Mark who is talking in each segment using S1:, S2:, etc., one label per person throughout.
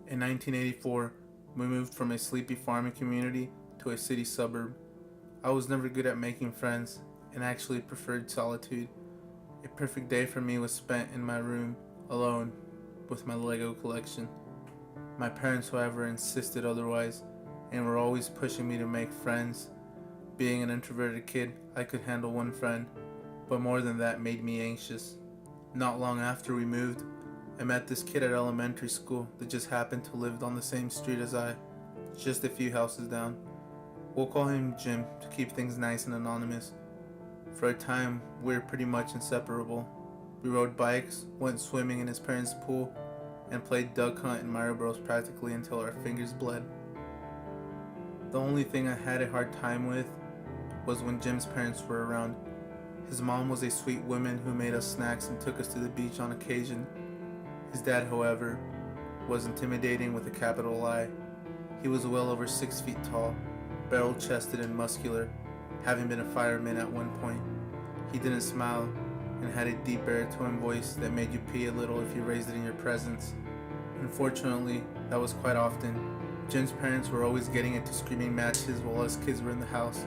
S1: In 1984, we moved from a sleepy farming community to a city suburb. I was never good at making friends and actually preferred solitude. A perfect day for me was spent in my room, alone, with my Lego collection. My parents, however, insisted otherwise and were always pushing me to make friends. Being an introverted kid, I could handle one friend, but more than that made me anxious. Not long after we moved, I met this kid at elementary school that just happened to live on the same street as I, just a few houses down. We'll call him Jim to keep things nice and anonymous. For a time, we were pretty much inseparable. We rode bikes, went swimming in his parents' pool, and played duck hunt in Mario Bros practically until our fingers bled. The only thing I had a hard time with was when Jim's parents were around. His mom was a sweet woman who made us snacks and took us to the beach on occasion. His dad, however, was intimidating with a capital I. He was well over 6 feet tall, barrel-chested and muscular, having been a fireman at one point. He didn't smile and had a deep baritone voice that made you pee a little if you raised it in your presence. Unfortunately, that was quite often. Jim's parents were always getting into screaming matches while us kids were in the house.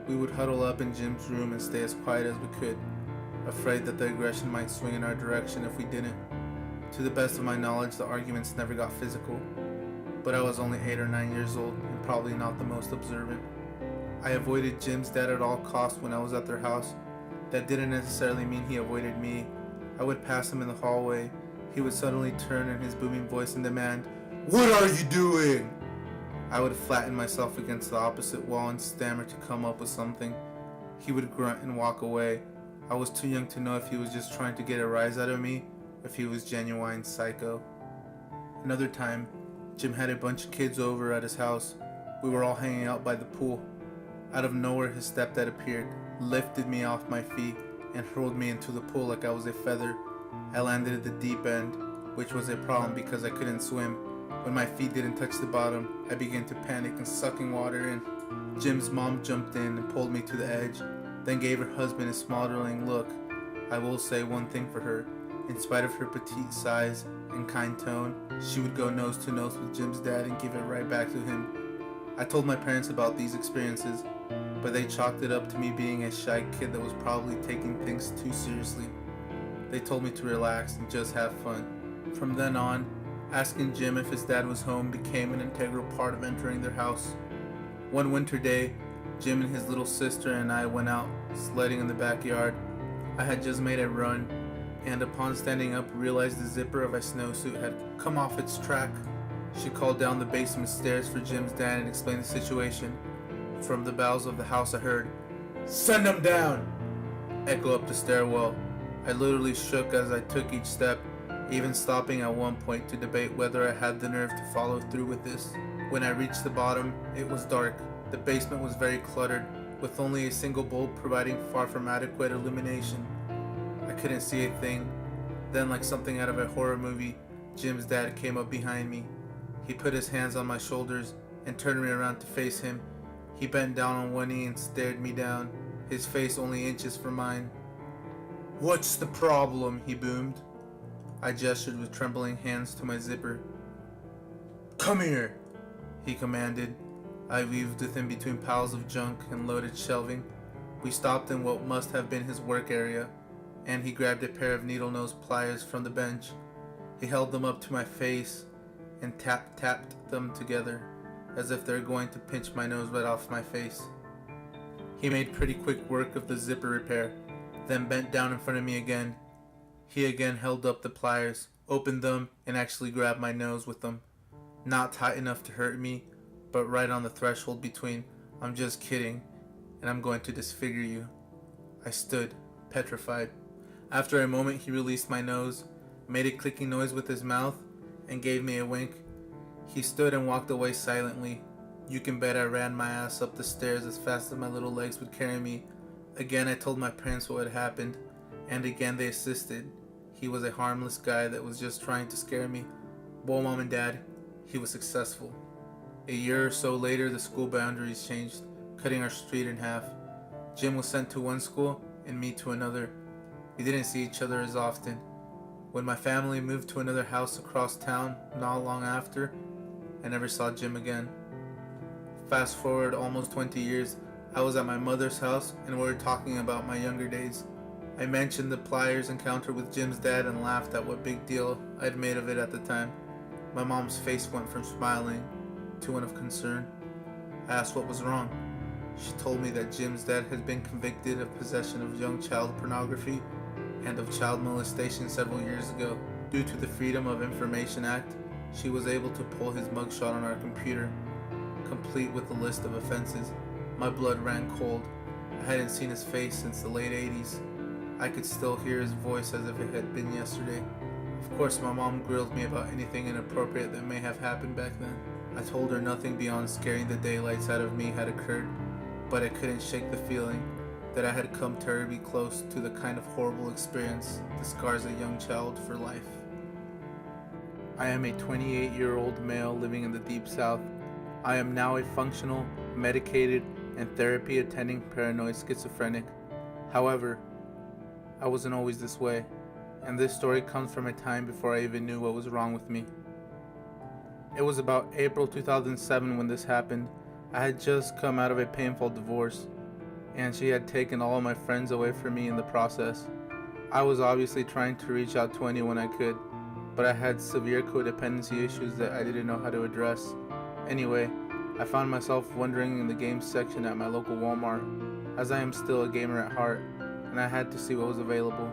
S1: We would huddle up in Jim's room and stay as quiet as we could, afraid that the aggression might swing in our direction if we didn't. To the best of my knowledge, the arguments never got physical, but I was only 8 or 9 years old and probably not the most observant. I avoided Jim's dad at all costs when I was at their house. That didn't necessarily mean he avoided me. I would pass him in the hallway. He would suddenly turn in his booming voice and demand, "What are you doing?" I would flatten myself against the opposite wall and stammer to come up with something. He would grunt and walk away. I was too young to know if he was just trying to get a rise out of me, or if he was genuine psycho. Another time, Jim had a bunch of kids over at his house. We were all hanging out by the pool. Out of nowhere, his stepdad appeared, lifted me off my feet, and hurled me into the pool like I was a feather. I landed at the deep end, which was a problem because I couldn't swim. When my feet didn't touch the bottom, I began to panic and sucking water in. Jim's mom jumped in and pulled me to the edge, then gave her husband a smothering look. I will say one thing for her. In spite of her petite size and kind tone, she would go nose to nose with Jim's dad and give it right back to him. I told my parents about these experiences, but they chalked it up to me being a shy kid that was probably taking things too seriously. They told me to relax and just have fun. From then on, asking Jim if his dad was home became an integral part of entering their house. One winter day, Jim and his little sister and I went out sledding in the backyard. I had just made a run, and upon standing up, realized the zipper of my snowsuit had come off its track. She called down the basement stairs for Jim's dad and explained the situation. From the bowels of the house I heard, "Send him down!" echo up the stairwell. I literally shook as I took each step, even stopping at one point to debate whether I had the nerve to follow through with this. When I reached the bottom, it was dark. The basement was very cluttered, with only a single bulb providing far from adequate illumination. I couldn't see a thing. Then, like something out of a horror movie, Jim's dad came up behind me. He put his hands on my shoulders and turned me around to face him. He bent down on one knee and stared me down, his face only inches from mine. "What's the problem?" he boomed. I gestured with trembling hands to my zipper. "Come here," he commanded. I weaved with him between piles of junk and loaded shelving. We stopped in what must have been his work area, and he grabbed a pair of needle-nose pliers from the bench. He held them up to my face and tapped them together, as if they're going to pinch my nose right off my face. He made pretty quick work of the zipper repair, then bent down in front of me again. He again held up the pliers, opened them, and actually grabbed my nose with them. Not tight enough to hurt me, but right on the threshold between "I'm just kidding" and "I'm going to disfigure you." I stood, petrified. After a moment, he released my nose, made a clicking noise with his mouth, and gave me a wink. He stood and walked away silently. You can bet I ran my ass up the stairs as fast as my little legs would carry me. Again, I told my parents what had happened, and again they assisted. He was a harmless guy that was just trying to scare me. Well, Mom and Dad, he was successful. A year or so later, the school boundaries changed, cutting our street in half. Jim was sent to one school and me to another. We didn't see each other as often. When my family moved to another house across town not long after, I never saw Jim again. Fast forward almost 20 years, I was at my mother's house and we were talking about my younger days. I mentioned the pliers encounter with Jim's dad and laughed at what big deal I'd made of it at the time. My mom's face went from smiling to one of concern. I asked what was wrong. She told me that Jim's dad had been convicted of possession of young child pornography and of child molestation several years ago. Due to the Freedom of Information Act, she was able to pull his mugshot on our computer, complete with a list of offenses. My blood ran cold. I hadn't seen his face since the late 80s. I could still hear his voice as if it had been yesterday. Of course, my mom grilled me about anything inappropriate that may have happened back then. I told her nothing beyond scaring the daylights out of me had occurred, but I couldn't shake the feeling that I had come terribly close to the kind of horrible experience that scars a young child for life. I am a 28-year-old male living in the Deep South. I am now a functional, medicated, and therapy-attending paranoid schizophrenic. However, I wasn't always this way, and this story comes from a time before I even knew what was wrong with me. It was about April 2007 when this happened. I had just come out of a painful divorce, and she had taken all of my friends away from me in the process. I was obviously trying to reach out to anyone I could, but I had severe codependency issues that I didn't know how to address. Anyway, I found myself wandering in the games section at my local Walmart, as I am still a gamer at heart, and I had to see what was available.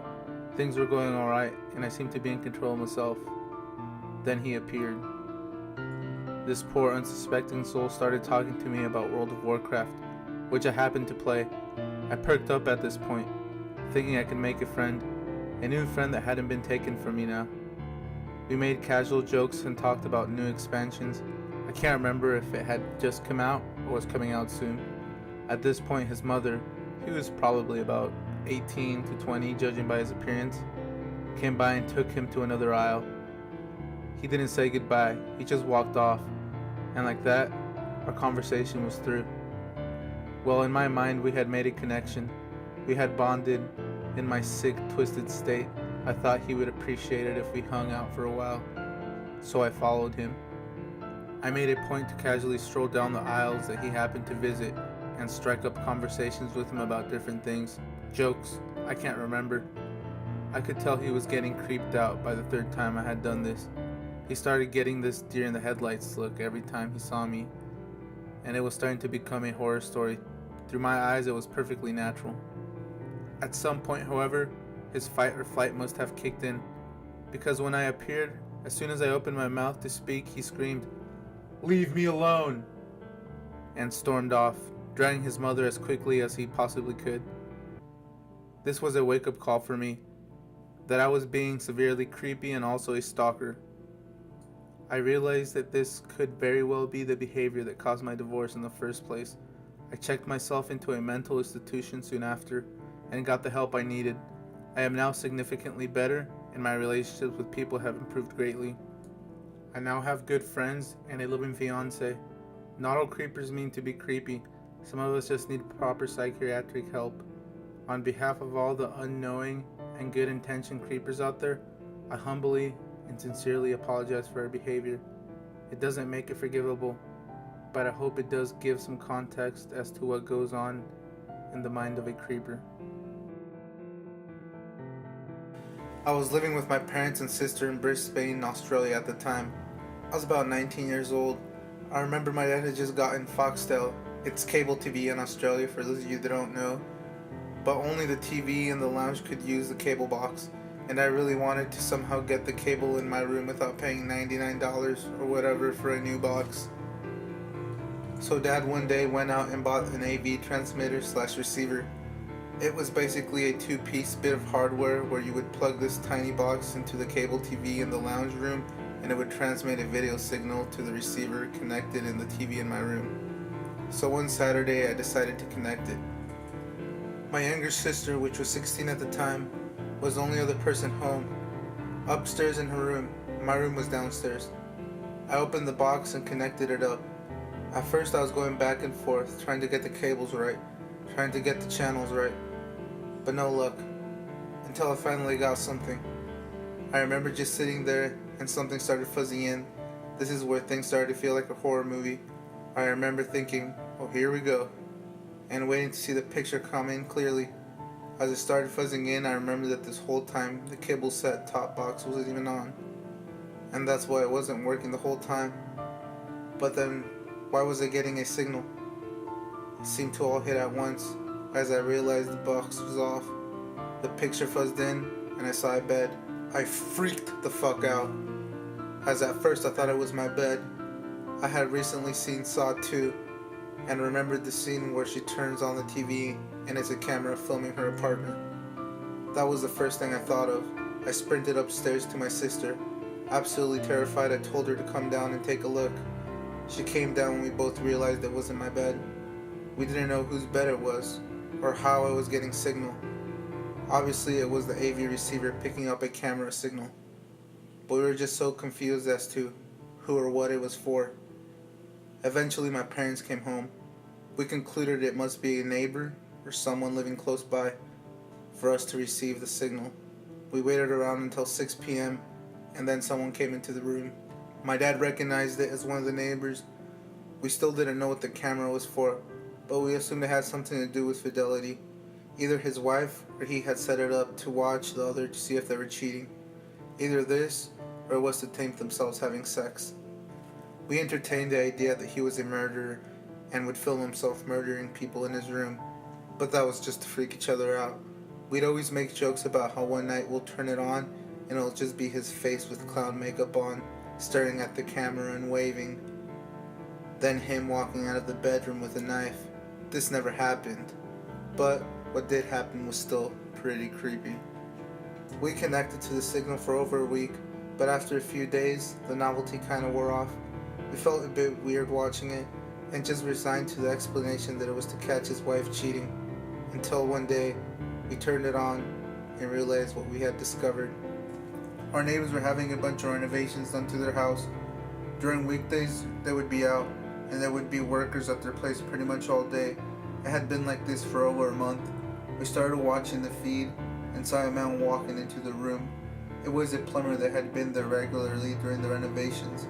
S1: Things were going alright, and I seemed to be in control of myself. Then he appeared. This poor unsuspecting soul started talking to me about World of Warcraft, which I happened to play. I perked up at this point, thinking I could make a new friend that hadn't been taken from me now. We made casual jokes and talked about new expansions. I can't remember if it had just come out or was coming out soon. At this point, his mother, he was probably about 18 to 20 judging by his appearance, came by and took him to another aisle. He didn't say goodbye, he just walked off, and like that, our conversation was through. Well, in my mind, we had made a connection. We had bonded. In my sick, twisted state, I thought he would appreciate it if we hung out for a while, so I followed him. I made a point to casually stroll down the aisles that he happened to visit and strike up conversations with him about different things. Jokes, I can't remember. I could tell he was getting creeped out by the third time I had done this. He started getting this deer in the headlights look every time he saw me, and it was starting to become a horror story. Through my eyes, it was perfectly natural. At some point, however, his fight or flight must have kicked in, because when I appeared, as soon as I opened my mouth to speak, he screamed, "Leave me alone!" and stormed off, dragging his mother as quickly as he possibly could. This was a wake-up call for me, that I was being severely creepy and also a stalker. I realized that this could very well be the behavior that caused my divorce in the first place. I checked myself into a mental institution soon after, and got the help I needed. I am now significantly better, and my relationships with people have improved greatly. I now have good friends and a living fiance. Not all creepers mean to be creepy. Some of us just need proper psychiatric help. On behalf of all the unknowing and good-intentioned creepers out there, I humbly and sincerely apologize for our behavior. It doesn't make it forgivable, but I hope it does give some context as to what goes on in the mind of a creeper. I was living with my parents and sister in Brisbane, Australia at the time. I was about 19 years old. I remember my dad had just gotten Foxtel. It's cable TV in Australia for those of you that don't know. But only the TV in the lounge could use the cable box. And I really wanted to somehow get the cable in my room without paying $99 or whatever for a new box. So Dad one day went out and bought an AV transmitter / receiver. It was basically a two-piece bit of hardware where you would plug this tiny box into the cable TV in the lounge room and it would transmit a video signal to the receiver connected in the TV in my room. So one Saturday I decided to connect it. My younger sister, which was 16 at the time, was the only other person home, upstairs in her room. My room was downstairs. I opened the box and connected it up. At first I was going back and forth, trying to get the cables right, trying to get the channels right, but no luck, until I finally got something. I remember just sitting there and something started fuzzing in. This is where things started to feel like a horror movie. I remember thinking, oh, here we go, and waiting to see the picture come in clearly. As it started fuzzing in, I remember that this whole time the cable set top box wasn't even on. And that's why it wasn't working the whole time. But then, why was I getting a signal? It seemed to all hit at once. As I realized the box was off, the picture fuzzed in, and I saw a bed. I freaked the fuck out, as at first I thought it was my bed. I had recently seen Saw 2, and remembered the scene where she turns on the TV and it's a camera filming her apartment. That was the first thing I thought of. I sprinted upstairs to my sister. Absolutely terrified, I told her to come down and take a look. She came down when we both realized it wasn't my bed. We didn't know whose bed it was, or how I was getting signal. Obviously it was the AV receiver picking up a camera signal. But we were just so confused as to who or what it was for. Eventually my parents came home. We concluded it must be a neighbor or someone living close by for us to receive the signal. We waited around until 6 p.m. and then someone came into the room. My dad recognized it as one of the neighbors. We still didn't know what the camera was for, but we assumed it had something to do with fidelity. Either his wife or he had set it up to watch the other to see if they were cheating. Either this or it was to tape themselves having sex. We entertained the idea that he was a murderer and would film himself murdering people in his room, but that was just to freak each other out. We'd always make jokes about how one night we'll turn it on and it'll just be his face with clown makeup on, staring at the camera and waving. Then him walking out of the bedroom with a knife. This never happened, but what did happen was still pretty creepy. We connected to the signal for over a week, but after a few days, the novelty kinda wore off. We felt a bit weird watching it, and just resigned to the explanation that it was to catch his wife cheating, until one day, we turned it on and realized what we had discovered. Our neighbors were having a bunch of renovations done to their house. During weekdays, they would be out, and there would be workers at their place pretty much all day. It had been like this for over a month. We started watching the feed and saw a man walking into the room. It was a plumber that had been there regularly during the renovations.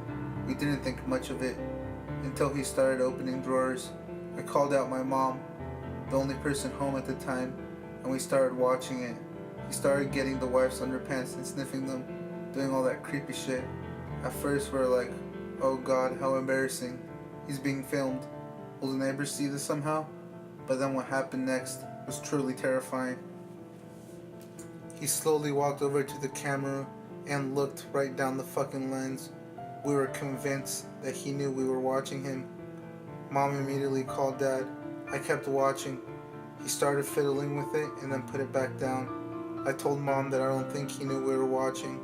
S1: We didn't think much of it until he started opening drawers. I called out my mom, the only person home at the time, and we started watching it. He started getting the wife's underpants and sniffing them, doing all that creepy shit. At first we were like, oh god, how embarrassing. He's being filmed. Will the neighbors see this somehow? But then what happened next was truly terrifying. He slowly walked over to the camera and looked right down the fucking lens. We were convinced that he knew we were watching him. Mom immediately called Dad. I kept watching. He started fiddling with it and then put it back down. I told Mom that I don't think he knew we were watching.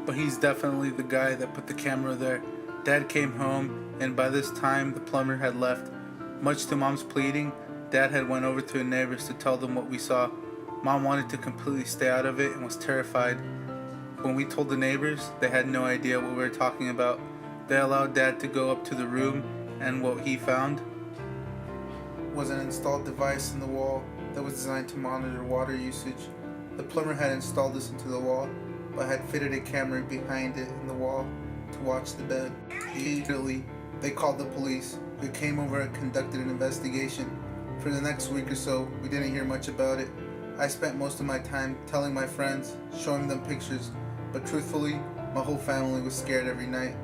S1: But he's definitely the guy that put the camera there. Dad came home, and by this time the plumber had left. Much to Mom's pleading, Dad had went over to a neighbor's to tell them what we saw. Mom wanted to completely stay out of it and was terrified. When we told the neighbors, they had no idea what we were talking about. They allowed Dad to go up to the room, and what he found was an installed device in the wall that was designed to monitor water usage. The plumber had installed this into the wall, but had fitted a camera behind it in the wall to watch the bed. Immediately, they called the police, who came over and conducted an investigation. For the next week or so, we didn't hear much about it. I spent most of my time telling my friends, showing them pictures, but truthfully, my whole family was scared every night.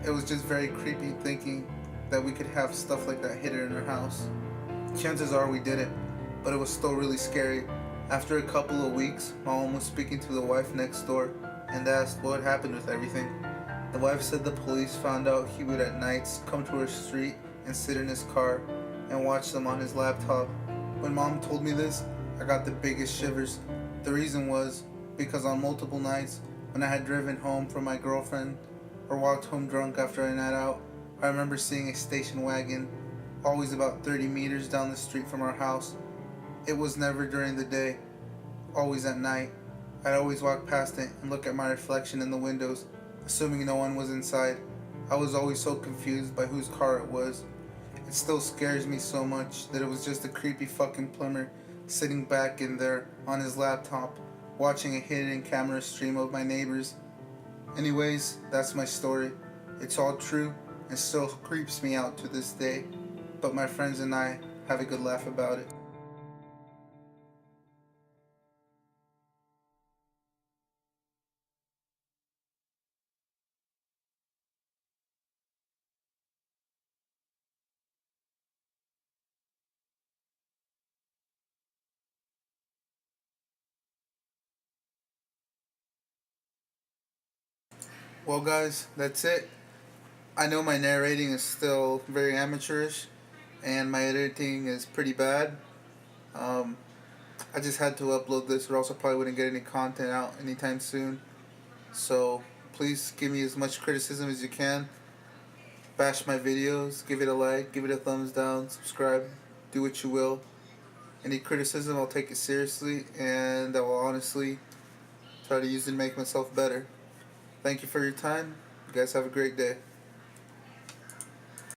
S1: It was just very creepy thinking that we could have stuff like that hidden in our house. Chances are we didn't, but it was still really scary. After a couple of weeks, my mom was speaking to the wife next door and asked what happened with everything. The wife said the police found out he would at nights come to her street and sit in his car and watch them on his laptop. When Mom told me this, I got the biggest shivers. The reason was because on multiple nights when I had driven home from my girlfriend or walked home drunk after a night out, I remember seeing a station wagon always about 30 meters down the street from our house. It was never during the day, always at night. I'd always walk past it and look at my reflection in the windows, assuming no one was inside. I was always so confused by whose car it was. It still scares me so much that it was just a creepy fucking plumber sitting back in there on his laptop watching a hidden camera stream of my neighbors. Anyways, that's my story. It's all true and still creeps me out to this day, but my friends and I have a good laugh about it. Well, guys, that's it. I know my narrating is still very amateurish and my editing is pretty bad. Um, I just had to upload this, or else I probably wouldn't get any content out anytime soon. So please give me as much criticism as you can. Bash my videos, give it a like, give it a thumbs down, subscribe, do what you will. Any criticism, I'll take it seriously, and I will honestly try to use it to make myself better. Thank you for your time. You guys have a great day.